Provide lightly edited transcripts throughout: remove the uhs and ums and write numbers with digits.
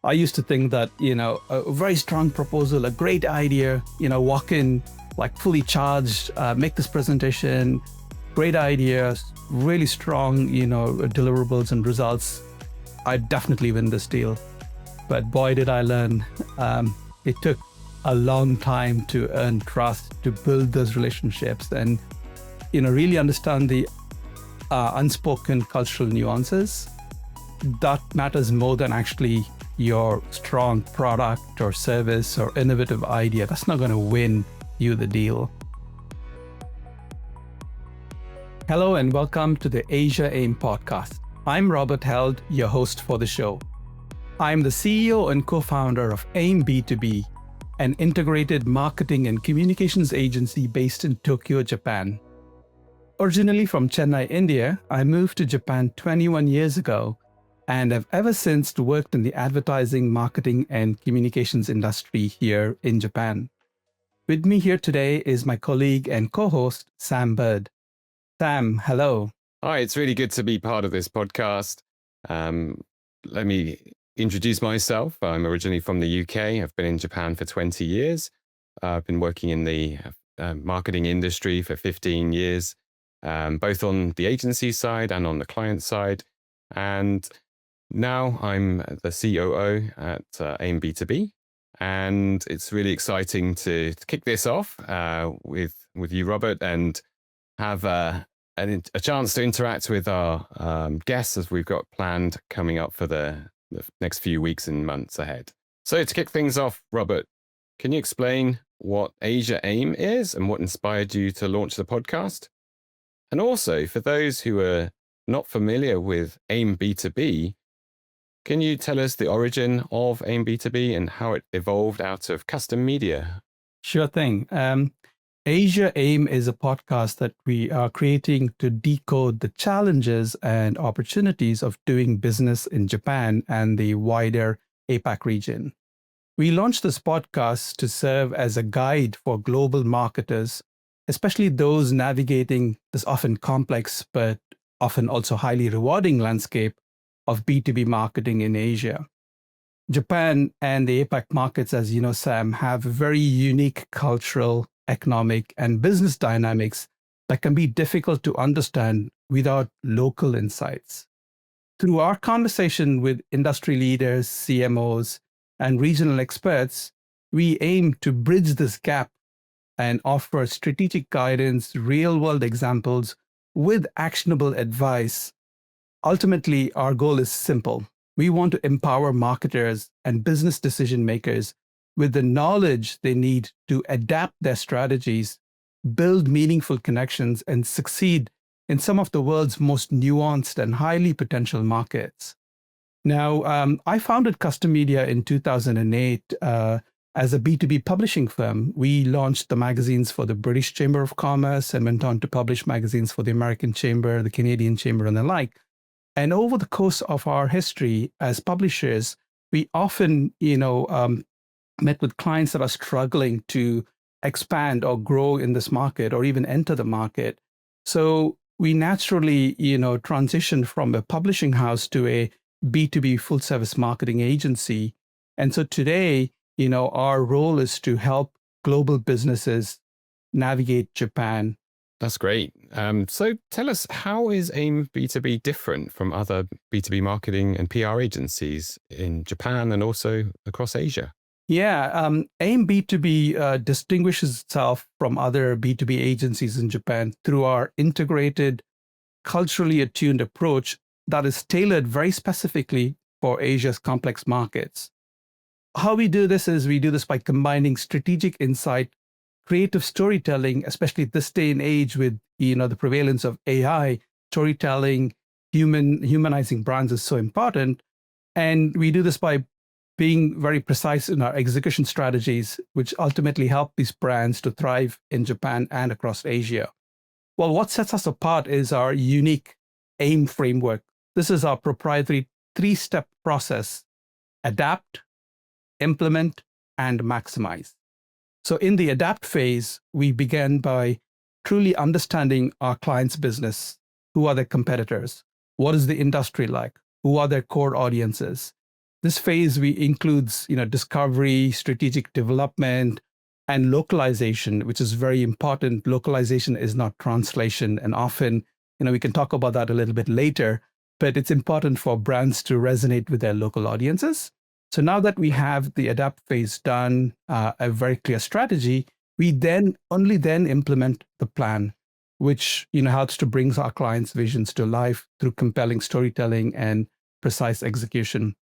I used to think that, a very strong proposal, a great idea, walk in like fully charged, make this presentation, great ideas, really strong, deliverables and results. I'd definitely win this deal. But boy, did I learn. It took a long time to earn trust, to build those relationships and, really understand the unspoken cultural nuances. That matters more than actually your strong product or service or innovative idea. That's not going to win you the deal. Hello and welcome to the Asia AIM podcast. I'm Robert Heldt, your host for the show. I'm the CEO and co-founder of AIM B2B, an integrated marketing and communications agency based in Tokyo, Japan. Originally from Chennai, India, I moved to Japan 21 years ago and have ever since worked in the advertising, marketing, and communications industry here in Japan. With me here today is my colleague and co-host, Sam Bird. Sam, hello. Hi, it's really good to be part of this podcast. Let me introduce myself. I'm originally from the UK. I've been in Japan for 20 years. I've been working in the marketing industry for 15 years, both on the agency side and on the client side. And now I'm the COO at AIM B2B. And it's really exciting to kick this off with you, Robert, and have a chance to interact with our guests as we've got planned coming up for the next few weeks and months ahead. So to kick things off, Robert, can you explain what Asia AIM is and what inspired you to launch the podcast? And also, for those who are not familiar with AIM B2B, can you tell us the origin of AIM B2B and how it evolved out of custom media? Sure thing. Asia AIM is a podcast that we are creating to decode the challenges and opportunities of doing business in Japan and the wider APAC region. We launched this podcast to serve as a guide for global marketers, especially those navigating this often complex but often also highly rewarding landscape of B2B marketing in Asia. Japan and the APAC markets, as you know, Sam, have very unique cultural, economic, and business dynamics that can be difficult to understand without local insights. Through our conversation with industry leaders, CMOs, and regional experts, we aim to bridge this gap and offer strategic guidance, real-world examples with actionable advice. Ultimately, our goal is simple. We want to empower marketers and business decision makers with the knowledge they need to adapt their strategies, build meaningful connections, and succeed in some of the world's most nuanced and highly potential markets. Now, I founded Custom Media in 2008 as a B2B publishing firm. We launched the magazines for the British Chamber of Commerce and went on to publish magazines for the American Chamber, the Canadian Chamber, and the like. And over the course of our history as publishers, we often, met with clients that are struggling to expand or grow in this market or even enter the market. So we naturally, transitioned from a publishing house to a B2B full service marketing agency. And so today, our role is to help global businesses navigate Japan. That's great. So tell us, how is AIM B2B different from other B2B marketing and PR agencies in Japan and also across Asia? Yeah, AIM B2B distinguishes itself from other B2B agencies in Japan through our integrated, culturally attuned approach that is tailored very specifically for Asia's complex markets. How we do this is we do this by combining strategic insight, creative storytelling, especially this day and age with the prevalence of AI, storytelling, humanizing brands is so important. And we do this by being very precise in our execution strategies, which ultimately help these brands to thrive in Japan and across Asia. Well, what sets us apart is our unique AIM framework. This is our proprietary 3-step process: adapt, implement, and maximize. So in the adapt phase, we began by truly understanding our client's business. Who are their competitors? What is the industry like? Who are their core audiences? This phase includes, discovery, strategic development, and localization, which is very important. Localization is not translation, and often, we can talk about that a little bit later, but it's important for brands to resonate with their local audiences. So now that we have the adapt phase done, a very clear strategy, we only then implement the plan, which helps to bring our clients' visions to life through compelling storytelling and precise execution.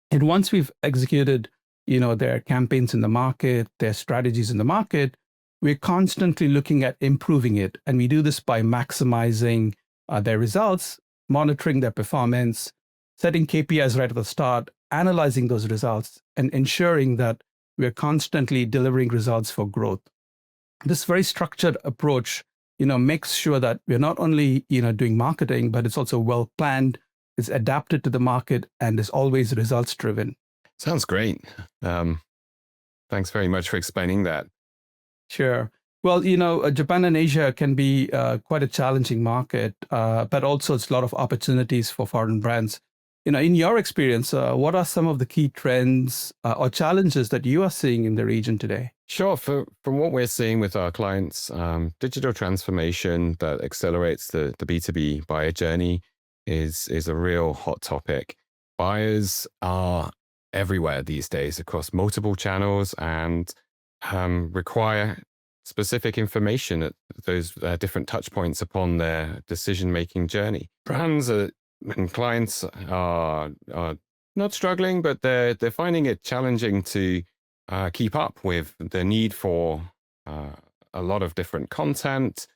And once we've executed, their campaigns in the market, their strategies in the market, we're constantly looking at improving it. And we do this by maximizing their results, monitoring their performance, setting KPIs right at the start, analyzing those results, and ensuring that we're constantly delivering results for growth. This very structured approach, makes sure that we're not only, doing marketing, but it's also well planned, it's adapted to the market, and is always results driven. Sounds great. Thanks very much for explaining that. Sure. Well, Japan and Asia can be quite a challenging market, but also it's a lot of opportunities for foreign brands. In your experience, what are some of the key trends or challenges that you are seeing in the region today? Sure. From what we're seeing with our clients, digital transformation that accelerates the B2B buyer journey is a real hot topic. Buyers are everywhere these days across multiple channels and require specific information at those different touch points upon their decision-making journey. Brands and clients are not struggling, but they're finding it challenging to keep up with the need for a lot of different content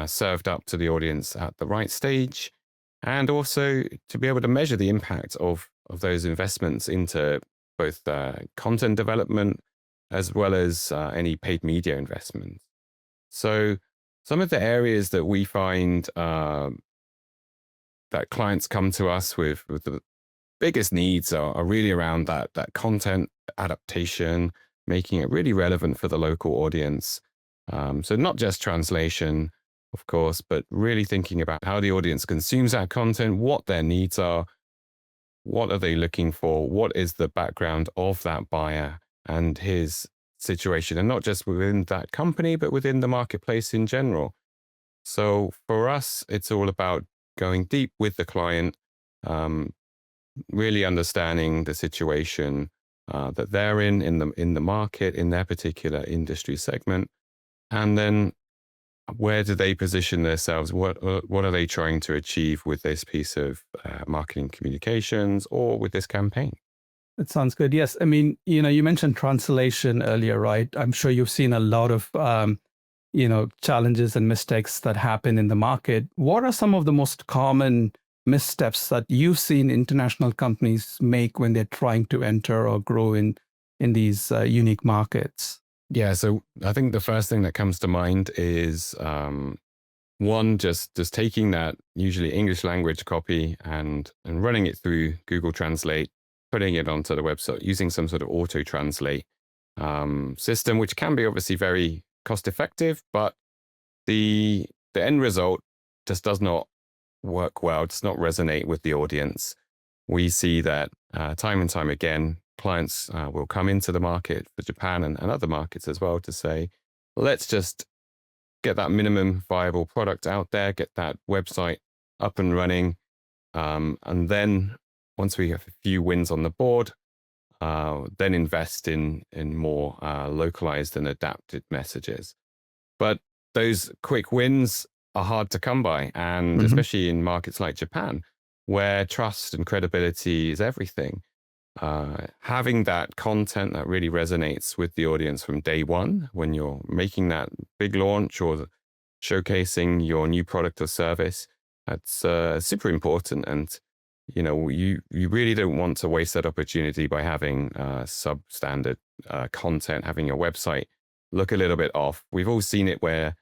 served up to the audience at the right stage, and also to be able to measure the impact of those investments into both content development as well as any paid media investments. So some of the areas that we find that clients come to us with the biggest needs are really around that content adaptation, making it really relevant for the local audience. So not just translation, of course, but really thinking about how the audience consumes that content, what their needs are, what are they looking for, what is the background of that buyer and his situation, and not just within that company, but within the marketplace in general. So for us, it's all about going deep with the client, really understanding the situation that they're in the market, in their particular industry segment, and then where do they position themselves? What are they trying to achieve with this piece of marketing communications or with this campaign? That sounds good. Yes. I mean, you mentioned translation earlier, right? I'm sure you've seen a lot of, challenges and mistakes that happen in the market. What are some of the most common missteps that you've seen international companies make when they're trying to enter or grow in these unique markets? Yeah, so I think the first thing that comes to mind is one, just taking that usually English language copy and running it through Google Translate, putting it onto the website using some sort of auto translate system, which can be obviously very cost effective, but the end result just does not work well, does not resonate with the audience. We see that time and time again, clients will come into the market for Japan and other markets as well to say, let's just get that minimum viable product out there, get that website up and running. And then once we have a few wins on the board, then invest in more localized and adapted messages. But those quick wins are hard to come by. And especially in markets like Japan, where trust and credibility is everything. Having that content that really resonates with the audience from day one, when you're making that big launch or showcasing your new product or service, that's super important. And, you really don't want to waste that opportunity by having substandard content, having your website look a little bit off. We've all seen it where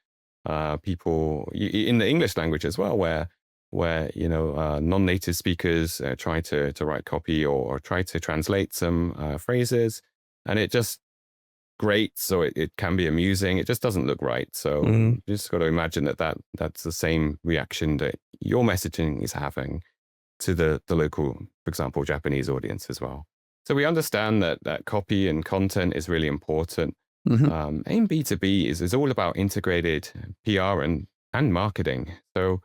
people, in the English language as well, where non-native speakers try to write copy or try to translate some phrases, and it just grates, or it can be amusing. It just doesn't look right. So you just got to imagine that's the same reaction that your messaging is having. to the local, for example, Japanese audience as well. So we understand that copy and content is really important. AIM B2B is all about integrated PR and marketing. So,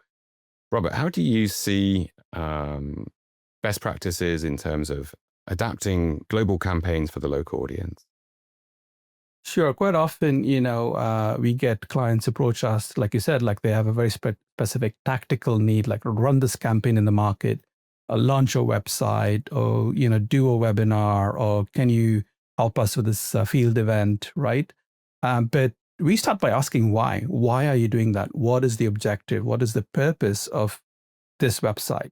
Robert, how do you see best practices in terms of adapting global campaigns for the local audience? Sure. Quite often, we get clients approach us, like you said, like they have a very specific tactical need, like run this campaign in the market, launch a website, or, do a webinar, or can you help us with this field event, right? But we start by asking why. Why are you doing that? What is the objective? What is the purpose of this website?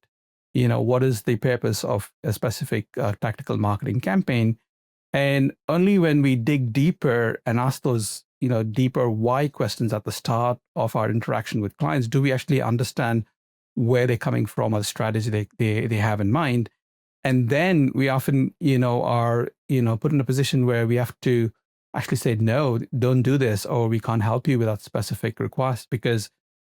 What is the purpose of a specific tactical marketing campaign? And only when we dig deeper and ask those, deeper why questions at the start of our interaction with clients, do we actually understand where they're coming from or the strategy they have in mind. And then we often, are, put in a position where we have to actually say, no, don't do this, or we can't help you with that specific request because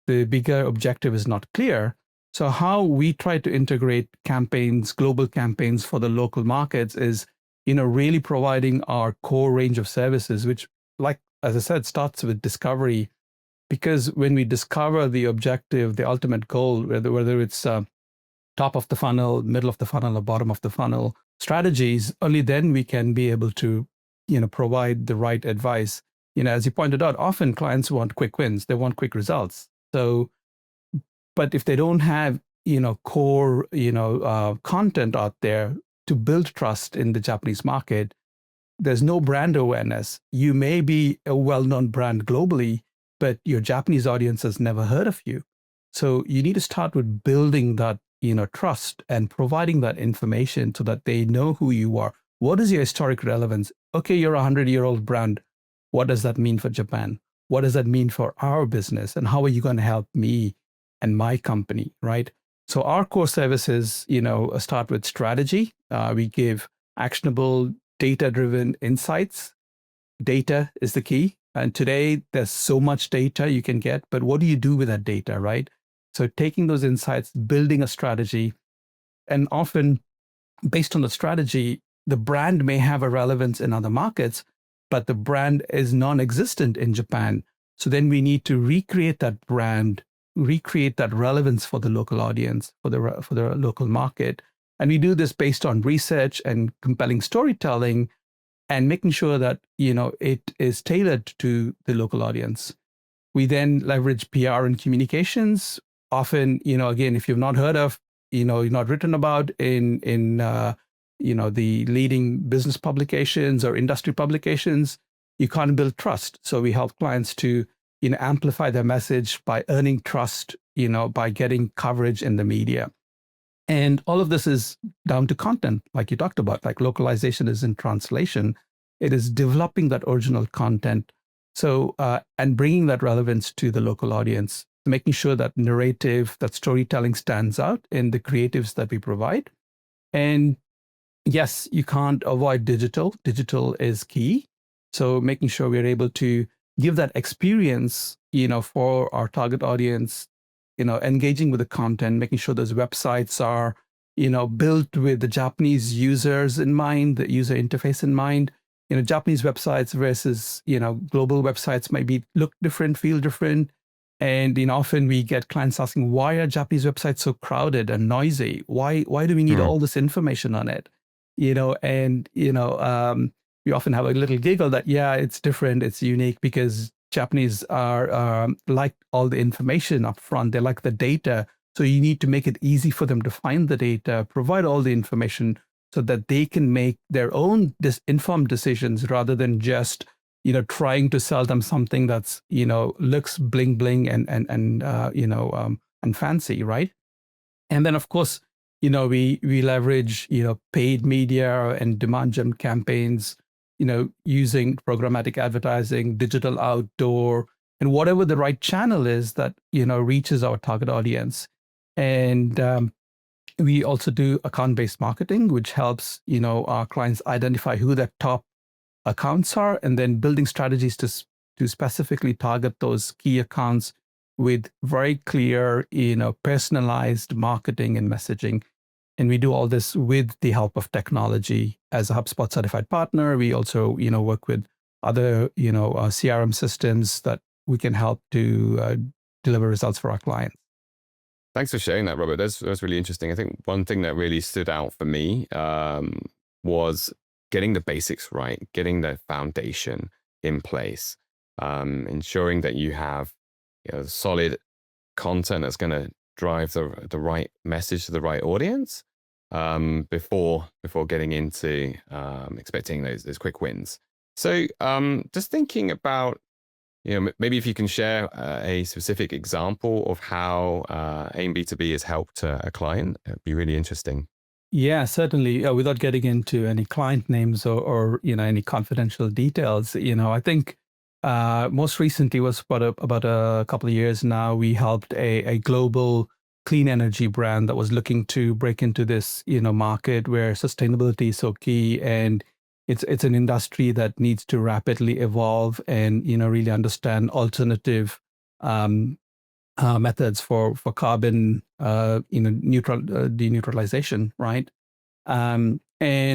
the bigger objective is not clear. So how we try to integrate campaigns, global campaigns for the local markets is, really providing our core range of services, which, like, as I said, starts with discovery. Because when we discover the objective, the ultimate goal, whether it's top of the funnel, middle of the funnel, or bottom of the funnel strategies, only then we can be able to, provide the right advice. As you pointed out, often clients want quick wins. They want quick results. So, but if they don't have, core, content out there to build trust in the Japanese market, there's no brand awareness. You may be a well-known brand globally, but your Japanese audience has never heard of you. So you need to start with building that, trust and providing that information so that they know who you are. What is your historic relevance? Okay, you're a 100-year-old brand. What does that mean for Japan? What does that mean for our business? And how are you going to help me and my company, right? So our core services, start with strategy. We give actionable, data-driven insights. Data is the key. And today, there's so much data you can get, but what do you do with that data, right? So taking those insights, building a strategy, and often based on the strategy, the brand may have a relevance in other markets, but the brand is non-existent in Japan. So then we need to recreate that brand, recreate that relevance for the local audience, for the local market. And we do this based on research and compelling storytelling and making sure that, it is tailored to the local audience. We then leverage PR and communications. Often, again, if you've not heard of, you're not written about in the leading business publications or industry publications, you can't build trust. So we help clients to, amplify their message by earning trust, by getting coverage in the media. And all of this is down to content, like you talked about, like localization is in translation. It is developing that original content. So, and bringing that relevance to the local audience, making sure that narrative, that storytelling stands out in the creatives that we provide. And yes, you can't avoid digital. Digital is key. So making sure we're able to give that experience, for our target audience, engaging with the content, making sure those websites are, built with the Japanese users in mind, the user interface in mind. Japanese websites versus, global websites might look different, feel different. And, often we get clients asking, why are Japanese websites so crowded and noisy? Why do we need all this information on it? We often have a little giggle that, yeah, it's different, it's unique because Japanese are like all the information up front. They like the data. So you need to make it easy for them to find the data, provide all the information so that they can make their own informed decisions rather than just, trying to sell them something that's, looks bling bling and fancy, right? And then, of course, we leverage, paid media and demand gen campaigns, using programmatic advertising, digital outdoor, and whatever the right channel is that, reaches our target audience. And we also do account-based marketing, which helps, our clients identify who their top accounts are, and then building strategies to specifically target those key accounts with very clear, personalized marketing and messaging. And we do all this with the help of technology. As a HubSpot certified partner, we also, work with other, CRM systems that we can help to deliver results for our clients. Thanks for sharing that, Robert. That's really interesting. I think one thing that really stood out for me was getting the basics right, getting the foundation in place, ensuring that you have solid content that's going to drive the right message to the right audience before getting into expecting those quick wins. So just thinking about, maybe if you can share a specific example of how AIM B2B has helped a client, it'd be really interesting. Yeah, certainly. Without getting into any client names or any confidential details, I think most recently was about a couple of years now. We helped a global clean energy brand that was looking to break into this market where sustainability is so key, and it's an industry that needs to rapidly evolve and really understand alternative methods for carbon denutralization, right? And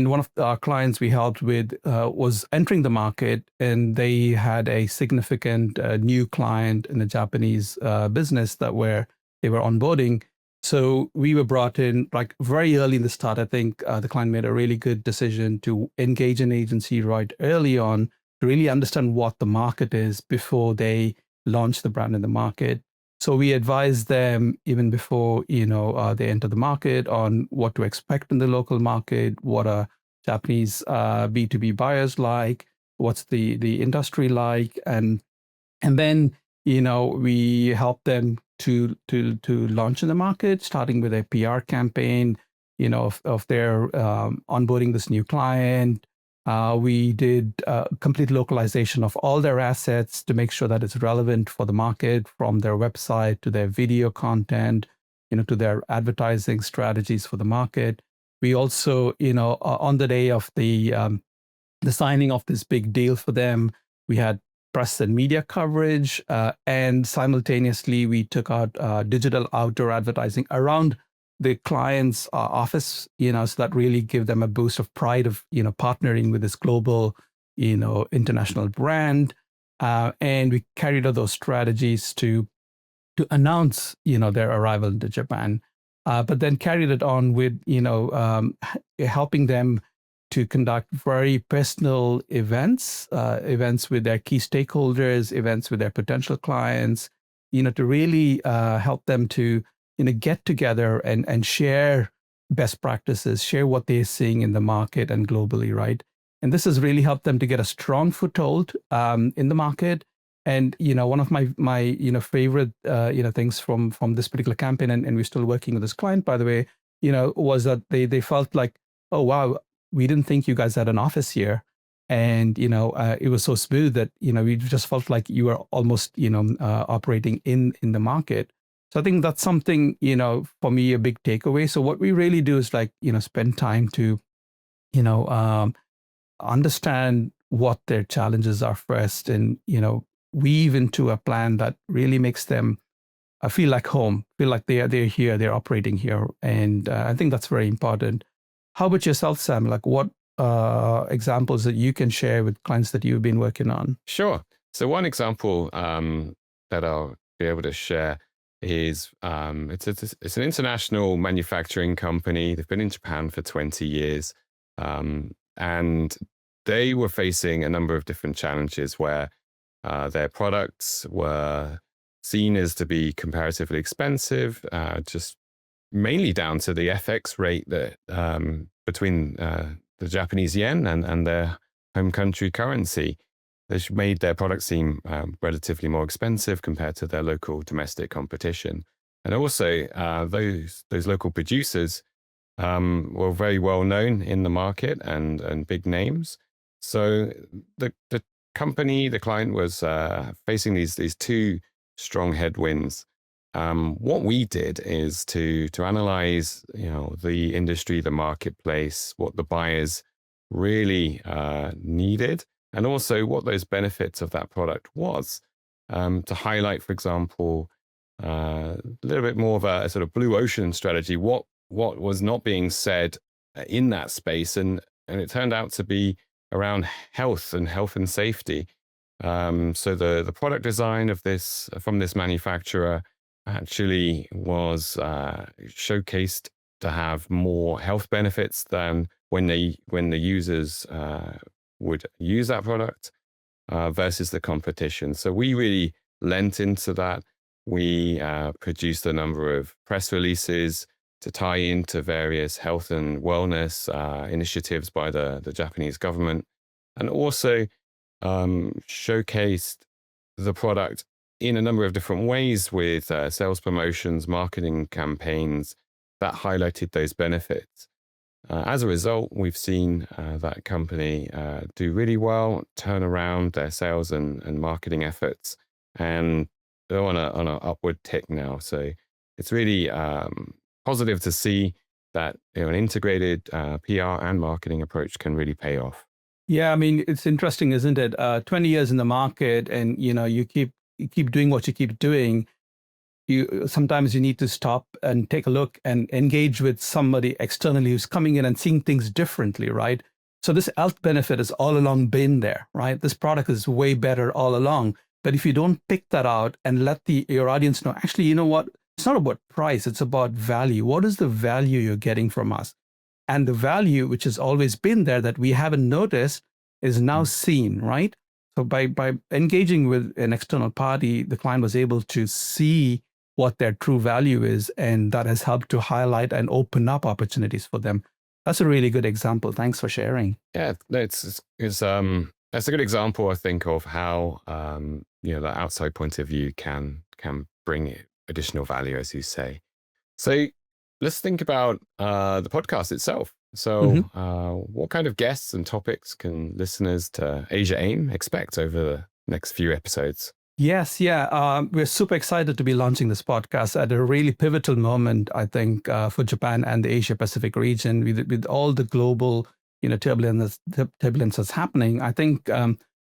one of our clients we helped with was entering the market, and they had a significant new client in the Japanese business they were onboarding. So we were brought in like very early in the start. I think the client made a really good decision to engage an agency right early on to really understand what the market is before they launch the brand in the market. So we advise them even before they enter the market on what to expect in the local market, what are Japanese B2B buyers like, what's the industry like, and then we help them to launch in the market, starting with a PR campaign, of their onboarding this new client. We did complete localization of all their assets to make sure that it's relevant for the market, from their website to their video content, to their advertising strategies for the market. We also, on the day of the signing of this big deal for them, we had press and media coverage, and simultaneously we took out digital outdoor advertising around the client's office, so that really give them a boost of pride of partnering with this global international brand, and we carried out those strategies to announce their arrival into Japan, but then carried it on with helping them to conduct very personal events with their key stakeholders, events with their potential clients, to really help them to get together and share best practices, share what they're seeing in the market and globally, right? And this has really helped them to get a strong foothold in the market. And one of my favorite things from this particular campaign, and we're still working with this client, by the way, was that they felt like, oh wow, we didn't think you guys had an office here, and it was so smooth that we just felt like you were almost operating in the market. So I think that's something for me, a big takeaway. So what we really do is spend time to understand what their challenges are first, and weave into a plan that really makes them feel like home, feel like they're here, they're operating here, and I think that's very important. How about yourself, Sam? Like, what examples that you can share with clients that you've been working on? Sure. So one example that I'll be able to share is it's an international manufacturing company. They've been in Japan for 20 years, and they were facing a number of different challenges where their products were seen as to be comparatively expensive, just mainly down to the FX rate that between the Japanese yen and their home country currency. This made their products seem relatively more expensive compared to their local domestic competition. And also, those local producers were very well known in the market and big names. So the company, the client, was facing these two strong headwinds. What we did is to analyze, the industry, the marketplace, what the buyers really needed, and also what those benefits of that product was. To highlight, for example, a little bit more of a sort of blue ocean strategy. What what was not being said in that space, and it turned out to be around health and safety. So the product design of this from this manufacturer actually was showcased to have more health benefits than when the users would use that product versus the competition. So we really lent into that. We produced a number of press releases to tie into various health and wellness initiatives by the Japanese government, and also showcased the product in a number of different ways with sales promotions, marketing campaigns that highlighted those benefits. As a result, we've seen that company do really well, turn around their sales and marketing efforts, and they're on an upward tick now. So it's really positive to see that an integrated PR and marketing approach can really pay off. Yeah, I mean, it's interesting, isn't it? 20 years in the market, and you keep doing what you keep doing. Sometimes you need to stop and take a look and engage with somebody externally who's coming in and seeing things differently, right? So this health benefit has all along been there, right? This product is way better all along. But if you don't pick that out and let your audience know, actually, you know what? It's not about price, it's about value. What is the value you're getting from us? And the value, which has always been there that we haven't noticed, is now seen, right? So by engaging with an external party, the client was able to see what their true value is, and that has helped to highlight and open up opportunities for them. That's a really good example. Thanks for sharing. Yeah, it's that's a good example, I think, of how the outside point of view can bring additional value, as you say. So let's think about the podcast itself. So what kind of guests and topics can listeners to Asia AIM expect over the next few episodes? Yes, yeah. We're super excited to be launching this podcast at a really pivotal moment, I think, for Japan and the Asia Pacific region with all the global, turbulence that's happening. I think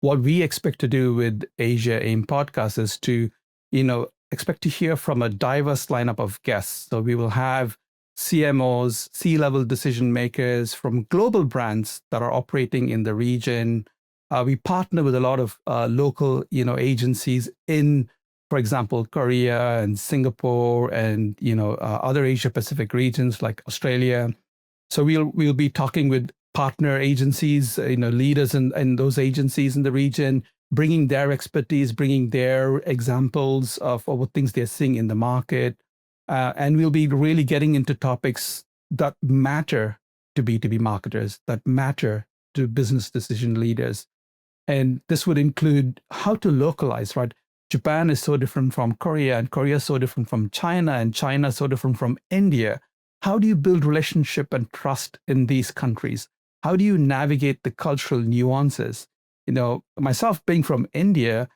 what we expect to do with Asia AIM podcast is to, expect to hear from a diverse lineup of guests. So we will have CMOs, C-level decision makers from global brands that are operating in the region. We partner with a lot of local, agencies in, for example, Korea and Singapore and other Asia Pacific regions like Australia. So we'll be talking with partner agencies, leaders in those agencies in the region, bringing their expertise, bringing their examples of what things they're seeing in the market, and we'll be really getting into topics that matter to B2B marketers, that matter to business decision leaders. And this would include how to localize, right? Japan is so different from Korea, and Korea is so different from China, and China is so different from India. How do you build relationship and trust in these countries? How do you navigate the cultural nuances? Myself being from India,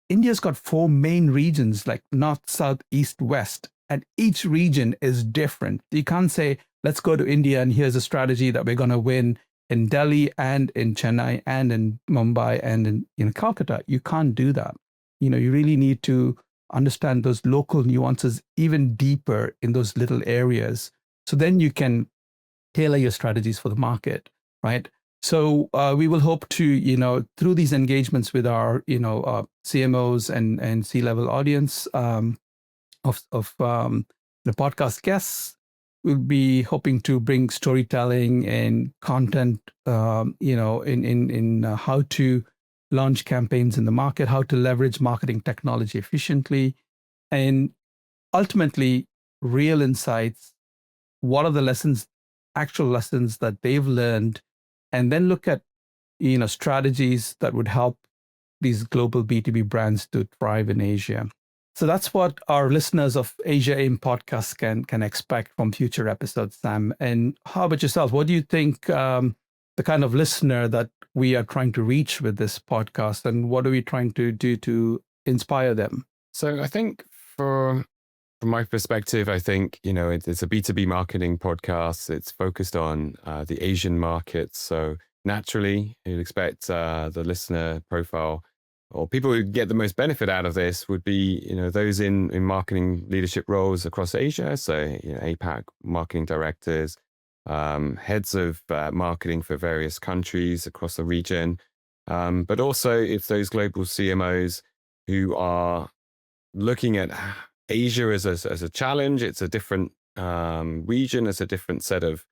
India's got 4 main regions like north, south, east, west, and each region is different. You can't say, let's go to India and here's a strategy that we're going to win in Delhi and in Chennai and in Mumbai and in Calcutta. You can't do that. You really need to understand those local nuances even deeper in those little areas. So then you can tailor your strategies for the market, right? So we will hope to, through these engagements with our, CMOs and C-level audience of the podcast guests, we'll be hoping to bring storytelling and content, in how to launch campaigns in the market, how to leverage marketing technology efficiently, and ultimately real insights. What are the actual lessons that they've learned, and then look at, strategies that would help these global B2B brands to thrive in Asia. So that's what our listeners of Asia AIM podcast can expect from future episodes, Sam. And how about yourself? What do you think the kind of listener that we are trying to reach with this podcast, and what are we trying to do to inspire them? So I think from my perspective, I think, it's a B2B marketing podcast. It's focused on the Asian markets. So naturally, you'd expect the listener profile or people who get the most benefit out of this would be, those in marketing leadership roles across Asia. So, APAC marketing directors, heads of marketing for various countries across the region. But also it's those global CMOs who are looking at Asia as a challenge. It's a different region. It's a different set of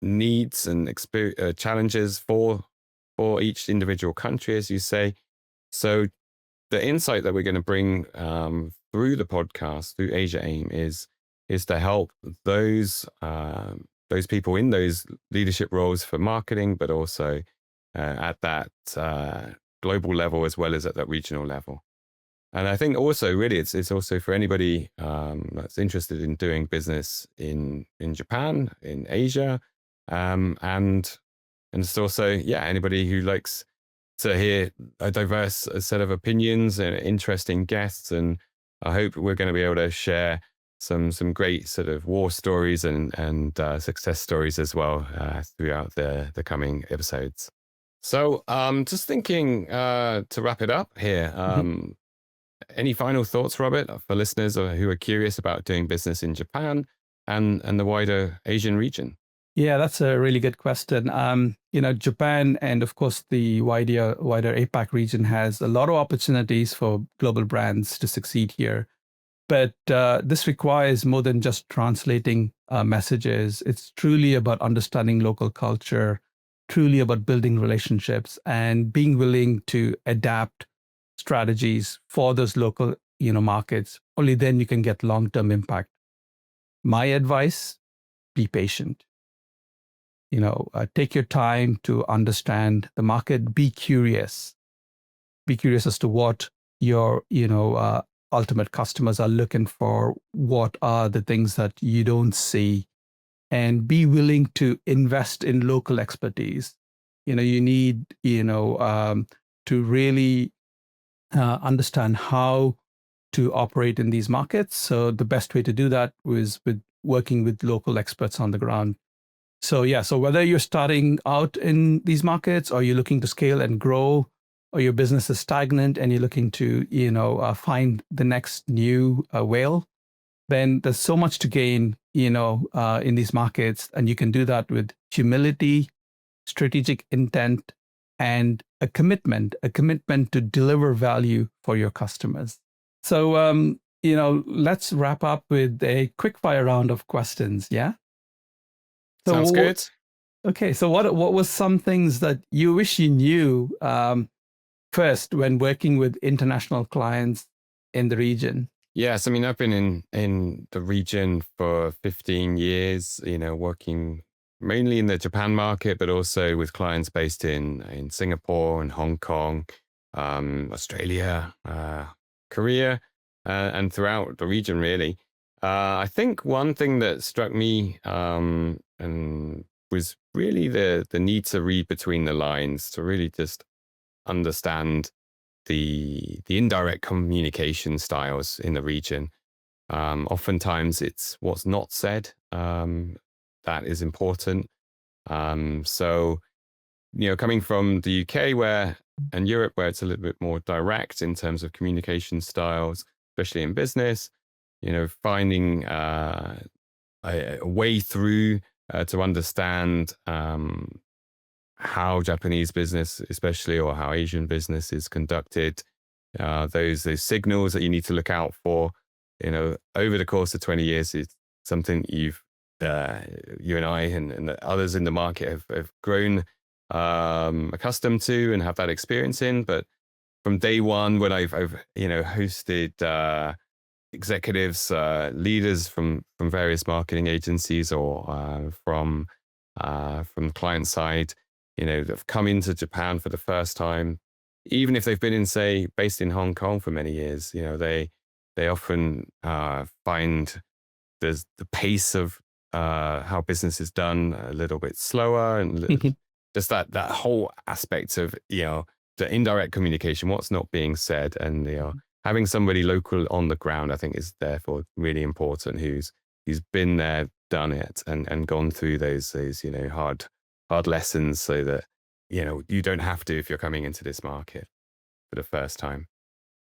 needs and challenges for each individual country, as you say. So the insight that we're going to bring through the podcast, through Asia AIM, is to help those people in those leadership roles for marketing, but also at that global level as well as at that regional level. And I think also really it's also for anybody that's interested in doing business in Japan, in Asia, and it's also, anybody who likes to hear a diverse set of opinions and interesting guests. And I hope we're going to be able to share some great sort of war stories and success stories as well throughout the coming episodes. So just thinking to wrap it up here, any final thoughts, Robert, for listeners who are curious about doing business in Japan and the wider Asian region? Yeah, that's a really good question. Japan and of course the wider APAC region has a lot of opportunities for global brands to succeed here. But this requires more than just translating messages. It's truly about understanding local culture, truly about building relationships and being willing to adapt strategies for those local, markets. Only then you can get long-term impact. My advice, be patient. Take your time to understand the market. Be curious. Be curious as to what your, ultimate customers are looking for. What are the things that you don't see? And be willing to invest in local expertise. You need, to really understand how to operate in these markets. So the best way to do that was with working with local experts on the ground. So whether you're starting out in these markets or you're looking to scale and grow, or your business is stagnant and you're looking to, find the next new whale, then there's so much to gain, in these markets. And you can do that with humility, strategic intent, and a commitment to deliver value for your customers. So, let's wrap up with a quick fire round of questions. Yeah. So, sounds good. Okay. So what was some things that you wish you knew first when working with international clients in the region? Yes, I mean, I've been in the region for 15 years, working mainly in the Japan market, but also with clients based in Singapore and Hong Kong, Australia, Korea, and throughout the region, really. I think one thing that struck me and was really the need to read between the lines, to really just understand the indirect communication styles in the region. Oftentimes it's what's not said that is important. So, coming from the UK and Europe, where it's a little bit more direct in terms of communication styles, especially in business, finding a way through to understand how Japanese business, especially, or how Asian business is conducted, those signals that you need to look out for, over the course of 20 years, is something you and I and others in the market have grown accustomed to and have that experience in. But from day one, when I've hosted executives, leaders from various marketing agencies or from client side, that have come into Japan for the first time, even if they've been based in Hong Kong for many years, they often find the pace of how business is done a little bit slower, and just that whole aspect of the indirect communication, what's not being said, and having somebody local on the ground, I think, is therefore really important, who's been there, done it, and gone through those hard lessons, so that you don't have to if you're coming into this market for the first time.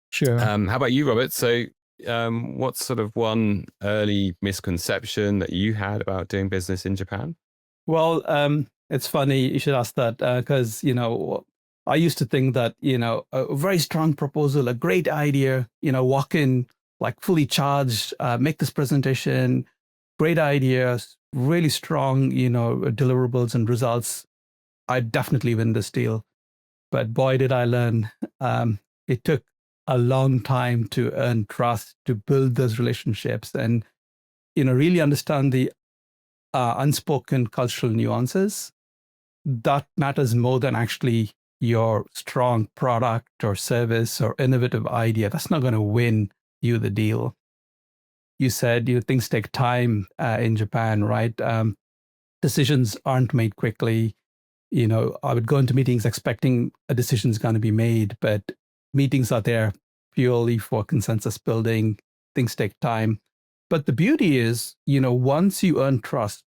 Sure. How about you, Robert? So what's sort of one early misconception that you had about doing business in Japan? Well, it's funny you should ask that because, I used to think that, a very strong proposal, a great idea, walk in like fully charged, make this presentation, great ideas, really strong, deliverables and results. I'd definitely win this deal. But boy, did I learn. It took a long time to earn trust, to build those relationships and, really understand the unspoken cultural nuances. That matters more than actually your strong product or service or innovative idea. That's not going to win you the deal. You said things take time in Japan, right? Decisions aren't made quickly. I would go into meetings expecting a decision's going to be made, but meetings are there purely for consensus building. Things take time. But the beauty is, once you earn trust,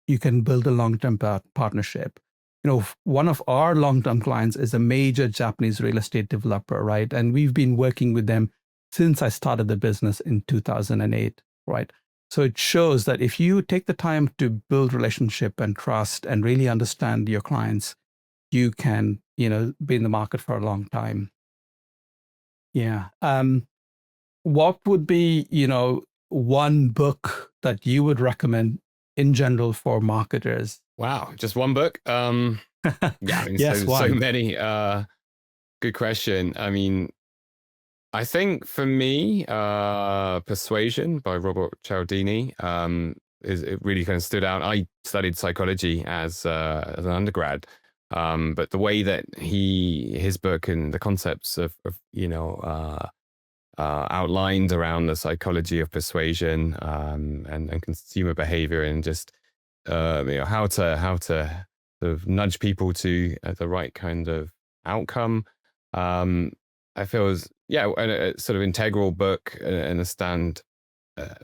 you can build a long-term partnership. One of our long-term clients is a major Japanese real estate developer, right? And we've been working with them since I started the business in 2008, right? So it shows that if you take the time to build relationship and trust and really understand your clients, you can, be in the market for a long time. Yeah. What would be, one book that you would recommend in general for marketers? Wow, just one book? Yeah, Yes, so many. Good question. I mean, I think for me, Persuasion by Robert Cialdini it really kind of stood out. I studied psychology as an undergrad, but the way that his book and the concepts of outlined around the psychology of persuasion and consumer behavior and just how to sort of nudge people to the right kind of outcome. I feel is a sort of integral book and a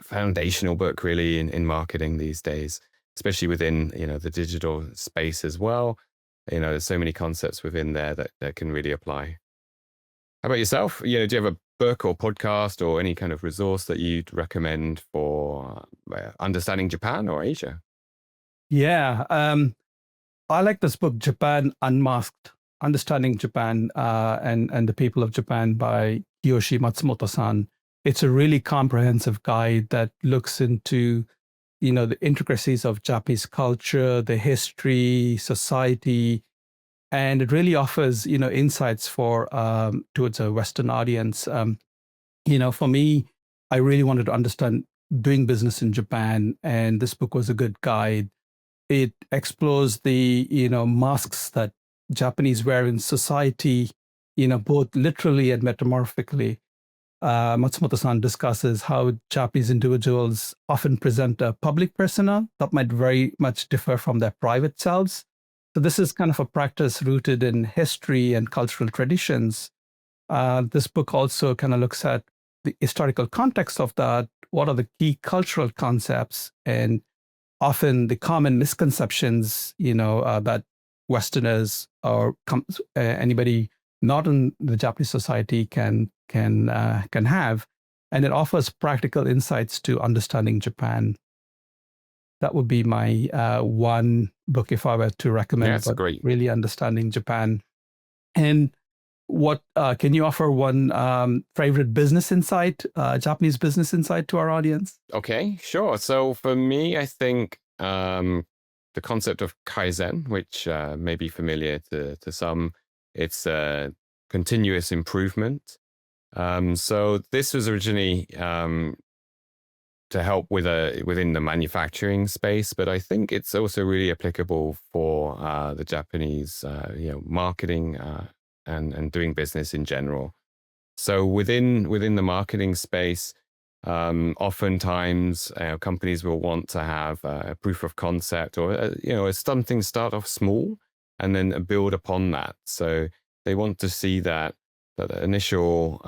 foundational book really in marketing these days, especially within the digital space as well. There's so many concepts within there that can really apply. How about yourself? Do you have a book or podcast or any kind of resource that you'd recommend for understanding Japan or Asia? Yeah. I like this book, Japan Unmasked, Understanding Japan and the People of Japan by Kiyoshi Matsumoto-san. It's a really comprehensive guide that looks into, the intricacies of Japanese culture, the history, society, and it really offers, insights for towards a Western audience. For me, I really wanted to understand doing business in Japan, and this book was a good guide. It explores the, masks that Japanese wear in society, both literally and metamorphically. Matsumoto-san discusses how Japanese individuals often present a public persona that might very much differ from their private selves. So this is kind of a practice rooted in history and cultural traditions. This book also kind of looks at the historical context of that. What are the key cultural concepts and often the common misconceptions, that Westerners or anybody not in the Japanese society can have, and it offers practical insights to understanding Japan. That would be my one book if I were to recommend. Yeah, it's great. Really understanding Japan. And what can you offer one favorite business insight, Japanese business insight to our audience? Okay, sure. So for me, I think the concept of Kaizen, which may be familiar to some, it's continuous improvement. So this was originally to help within the manufacturing space, but I think it's also really applicable for the Japanese, marketing and doing business in general. So within the marketing space, oftentimes companies will want to have a proof of concept or something start off small and then build upon that. So they want to see that initial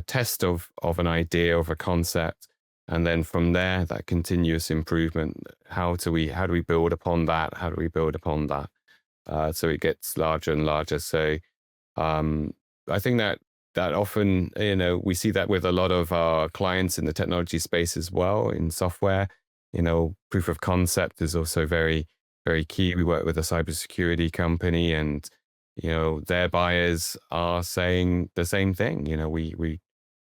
test of an idea, of a concept, and then from there that continuous improvement. How do we build upon that? How do we build upon that? So it gets larger and larger. So I think that often, we see that with a lot of our clients in the technology space as well, in software. Proof of concept is also very, very key. We work with a cybersecurity company, and their buyers are saying the same thing.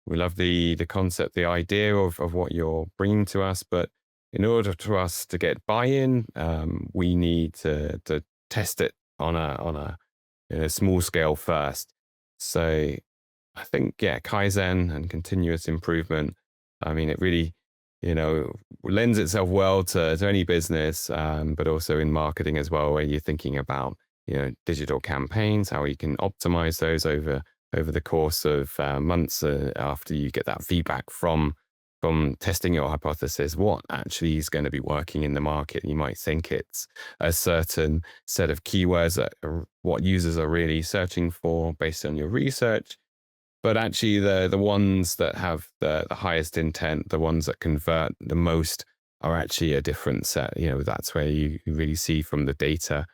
We love the concept, the idea of what you're bringing to us, but in order for us to get buy-in, we need to test it on a small scale first. So I think, Kaizen and continuous improvement, it really, lends itself well to any business, but also in marketing as well, where you're thinking about, digital campaigns, how you can optimize those over the course of months after you get that feedback from testing your hypothesis, what actually is going to be working in the market. You might think it's a certain set of keywords that are what users are really searching for based on your research. But actually, the ones that have the highest intent, the ones that convert the most, are actually a different set. That's where you really see from the data.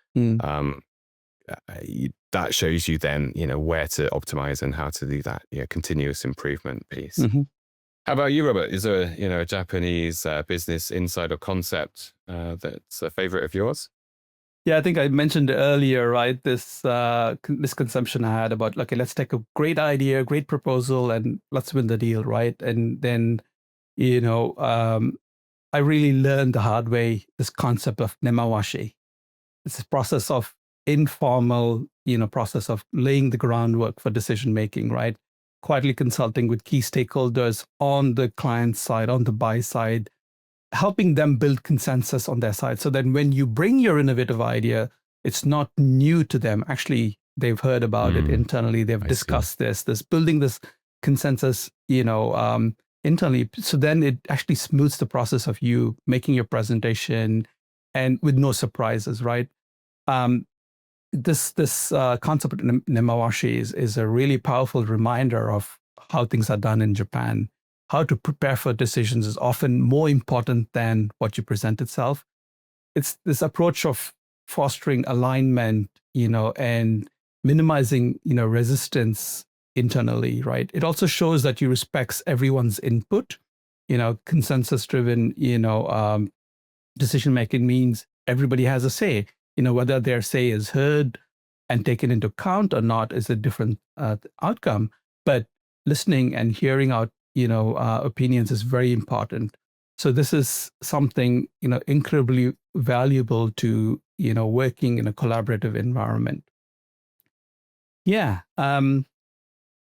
That shows you then, where to optimize and how to do that continuous improvement piece. Mm-hmm. How about you, Robert? Is there a Japanese business insight or concept that's a favorite of yours? Yeah, I think I mentioned earlier, right, this misconception I had about, okay, let's take a great idea, great proposal, and let's win the deal, right? And then, I really learned the hard way this concept of Nemawashi. It's a process of informal, process of laying the groundwork for decision making, right? Quietly consulting with key stakeholders on the client side, on the buy side, helping them build consensus on their side. So that when you bring your innovative idea, it's not new to them. Actually, they've heard about it internally. They've discussed this building this consensus, internally. So then it actually smooths the process of you making your presentation and with no surprises, right? This concept of Nemawashi is a really powerful reminder of how things are done in Japan. How to prepare for decisions is often more important than what you present itself. It's this approach of fostering alignment, and minimizing, resistance internally, right? It also shows that you respect everyone's input. Consensus-driven, decision-making means everybody has a say. Whether their say is heard and taken into account or not is a different outcome. But listening and hearing out, opinions is very important. So this is something, incredibly valuable to, working in a collaborative environment. Yeah.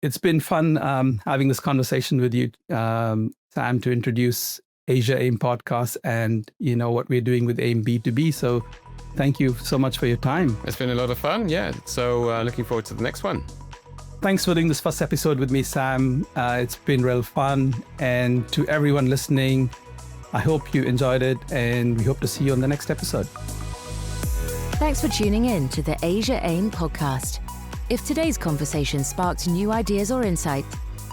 It's been fun having this conversation with you, Sam, to introduce Asia AIM podcast and, what we're doing with AIM B2B. So thank you so much for your time. It's been a lot of fun. Yeah. So looking forward to the next one. Thanks for doing this first episode with me, Sam. It's been real fun. And to everyone listening, I hope you enjoyed it, and we hope to see you on the next episode. Thanks for tuning in to the Asia AIM podcast. If today's conversation sparked new ideas or insight,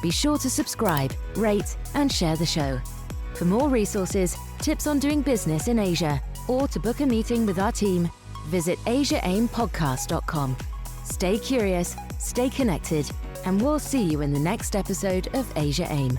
be sure to subscribe, rate, and share the show. For more resources, tips on doing business in Asia, or to book a meeting with our team, visit asiaimpodcast.com. Stay curious, stay connected, and we'll see you in the next episode of Asia AIM.